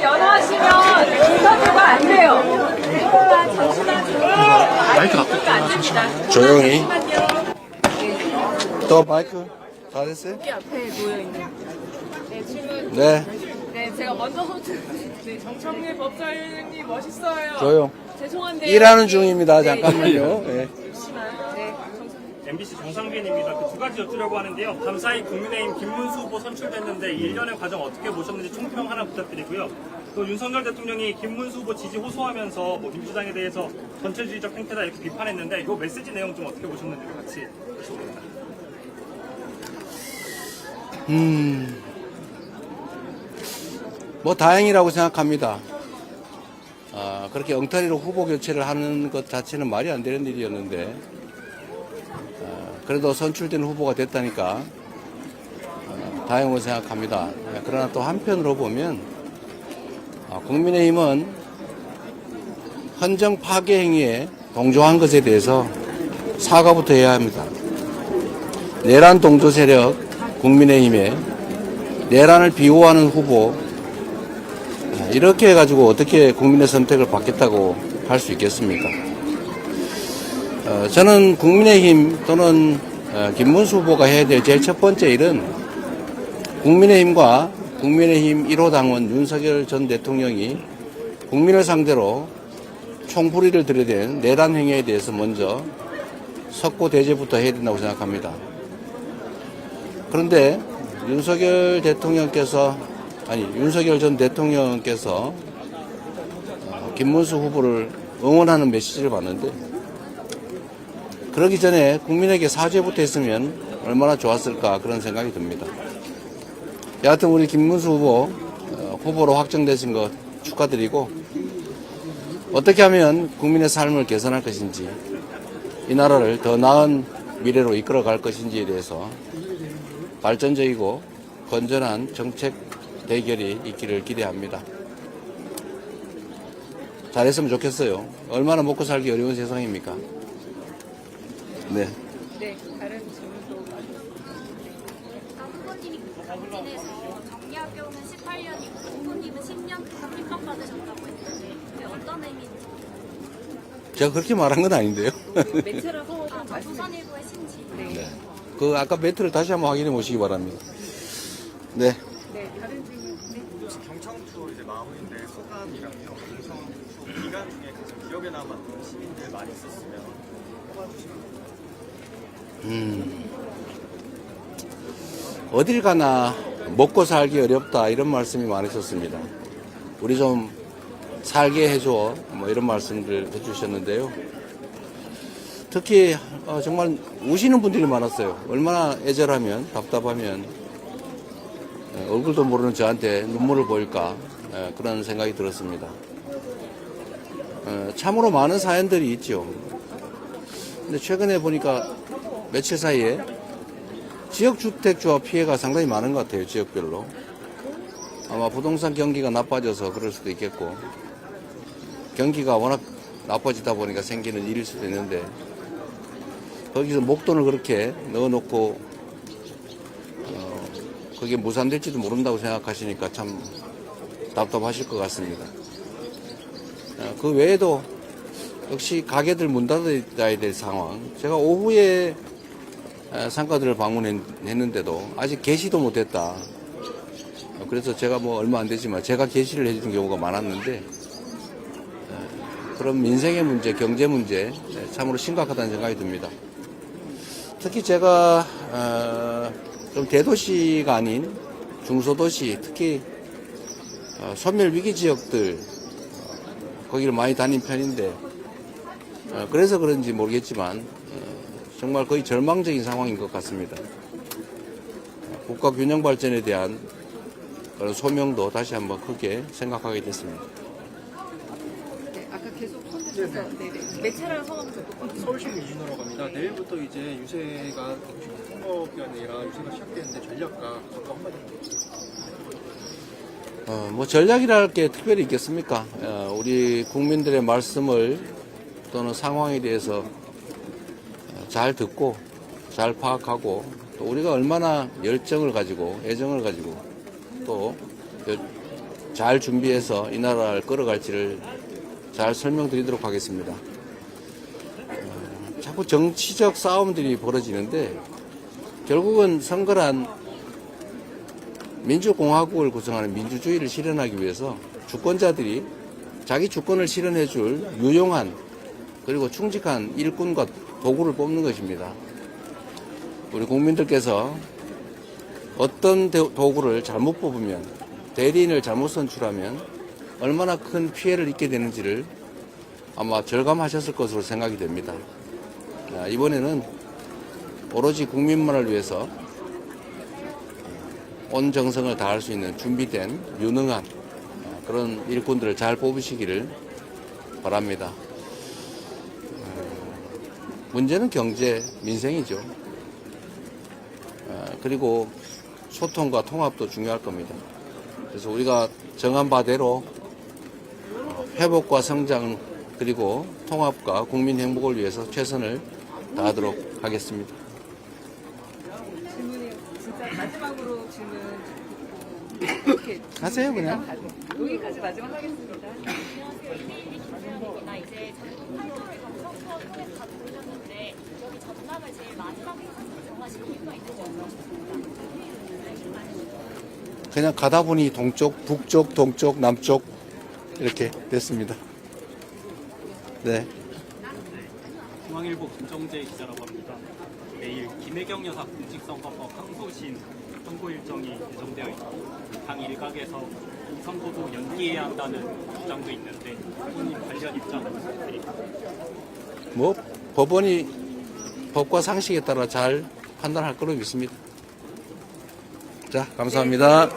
연호하시면 인터뷰가 안 돼요. 마이크 놔둬. 조용히. 또 마이크 다 됐어요? 여기 앞에 모여있는. 네, 질문. 네, 네, 제가 먼저 네, 정청래 법사위원님 멋있어요. 조용. 죄송한데. 일하는 중입니다. 잠깐만요. 네. 네, MBC 정상빈입니다. 그 두 가지 여쭈려고 하는데요. 밤사이 국민의힘 김문수 후보 선출됐는데 이 일련의 과정 어떻게 보셨는지 총평 하나 부탁드리고요. 또 윤석열 대통령이 김문수 후보 지지 호소하면서 뭐 민주당에 대해서 전체주의적 행태다 이렇게 비판했는데 이 메시지 내용 좀 어떻게 보셨는지 같이 여쭤봅니다. 뭐 다행이라고 생각합니다. 그렇게 엉터리로 후보 교체를 하는 것 자체는 말이 안 되는 일이었는데, 그래도 선출된 후보가 됐다니까 다행으로 생각합니다. 그러나 또 한편으로 보면 국민의힘은 헌정 파괴 행위에 동조한 것에 대해서 사과부터 해야 합니다. 내란 동조 세력 국민의힘에 내란을 비호하는 후보, 이렇게 해가지고 어떻게 국민의 선택을 받겠다고 할 수 있겠습니까? 저는 국민의힘 또는 김문수 후보가 해야 될 제일 첫 번째 일은 국민의힘과 국민의힘 1호 당원 윤석열 전 대통령이 국민을 상대로 총부리를 들이댄 내란 행위에 대해서 먼저 석고 대죄부터 해야 된다고 생각합니다. 그런데 윤석열 전 대통령께서 김문수 후보를 응원하는 메시지를 봤는데, 그러기 전에 국민에게 사죄부터 했으면 얼마나 좋았을까 그런 생각이 듭니다. 여하튼 우리 김문수 후보로 확정되신 것 축하드리고, 어떻게 하면 국민의 삶을 개선할 것인지, 이 나라를 더 나은 미래로 이끌어갈 것인지에 대해서 발전적이고 건전한 정책 대결이 있기를 기대합니다. 잘했으면 좋겠어요. 얼마나 먹고 살기 어려운 세상입니까? 네. 네, 다른 질문도. 후보님이 강진에서 정리학교는 18년이고 후보님은 10년 동안 핍박받으셨다고 했는데 그게 어떤 의미인지. 제가 그렇게 말한 건 아닌데요. 매체라서 조선일보의 신지. 네. 그 아까 멘트를 다시 한번 확인해 보시기 바랍니다. 네. 네, 다른 질문. 네. 경청투 이제 마무리인데 소감이랑요. 경청투 기간 중에 가장 기억에 남았던 시민들 많이 있었으면 뽑아주시면. 어딜 가나 먹고 살기 어렵다 이런 말씀이 많으셨습니다. 우리 좀 살게 해줘 뭐 이런 말씀들 해주셨는데요. 특히 정말 우시는 분들이 많았어요. 얼마나 애절하면 답답하면 얼굴도 모르는 저한테 눈물을 보일까 그런 생각이 들었습니다. 참으로 많은 사연들이 있죠. 근데 최근에 보니까 며칠 사이에 지역주택조합 피해가 상당히 많은 것 같아요. 지역별로. 아마 부동산 경기가 나빠져서 그럴 수도 있겠고, 경기가 워낙 나빠지다 보니까 생기는 일일 수도 있는데, 거기서 목돈을 그렇게 넣어놓고 그게 무산될지도 모른다고 생각하시니까 참 답답하실 것 같습니다. 그 외에도 역시 가게들 문 닫아야 될 상황. 제가 오후에 상가들을 방문했는데도 아직 개시도 못했다. 그래서 제가 뭐 얼마 안 되지만 제가 개시를 해주는 경우가 많았는데, 그런 민생의 문제, 경제 문제 참으로 심각하다는 생각이 듭니다. 특히 제가 좀 대도시가 아닌 중소도시, 특히 소멸 위기 지역들 거기를 많이 다닌 편인데, 그래서 그런지 모르겠지만 정말 거의 절망적인 상황인 것 같습니다. 국가 균형 발전에 대한 그런 소명도 다시 한번 크게 생각하게 됐습니다. 네, 아까 계속 손드셔서 매체랑 성함을 듣고. 서울시민 이준호라고 합니다. 내일부터 이제 유세가 선거가 아니라 유세가 시작되는데 전략가 각각 한마디 뭐 전략이라 할 게 특별히 있겠습니까? 우리 국민들의 말씀을 또는 상황에 대해서 잘 듣고 잘 파악하고 또 우리가 얼마나 열정을 가지고 애정을 가지고 또 잘 준비해서 이 나라를 끌어갈지를 잘 설명드리도록 하겠습니다. 자꾸 정치적 싸움들이 벌어지는데 결국은 선거란 민주공화국을 구성하는 민주주의를 실현하기 위해서 주권자들이 자기 주권을 실현해줄 유용한 그리고 충직한 일꾼과 도구를 뽑는 것입니다. 우리 국민들께서 어떤 도구를 잘못 뽑으면 대리인을 잘못 선출하면 얼마나 큰 피해를 입게 되는지를 아마 절감하셨을 것으로 생각이 됩니다. 이번에는 오로지 국민만을 위해서 온 정성을 다할 수 있는 준비된 유능한 그런 일꾼들을 잘 뽑으시기를 바랍니다. 문제는 경제, 민생이죠. 그리고 소통과 통합도 중요할 겁니다. 그래서 우리가 정한 바대로 회복과 성장 그리고 통합과 국민 행복을 위해서 최선을 다하도록 하겠습니다. 질문이 진짜 마지막으로 질문 이렇게 하세요, 그냥. 여기까지 마지막 하겠습니다. 안녕하세요. 이대일이 김수현입니다. 이제 전국 판도를 경선투어 통해서 다 보셨는데 여기 전남을 제일 마지막에 정하신 이유가 있는지 여쭤보겠습니다. 그냥 가다 보니 동쪽, 북쪽, 동쪽, 남쪽 이렇게 됐습니다. 네. 중앙일보 김정재 기자라고 합니다. 내일 김혜경 여사 공직선거법 항소심 선고 일정이 예정되어 있고 당 일각에서 이 선고도 연기해야 한다는 주장도 있는데 후보님 관련 입장은 부탁드립니다. 뭐 법원이 법과 상식에 따라 잘 판단할 거로 믿습니다. 자, 감사합니다.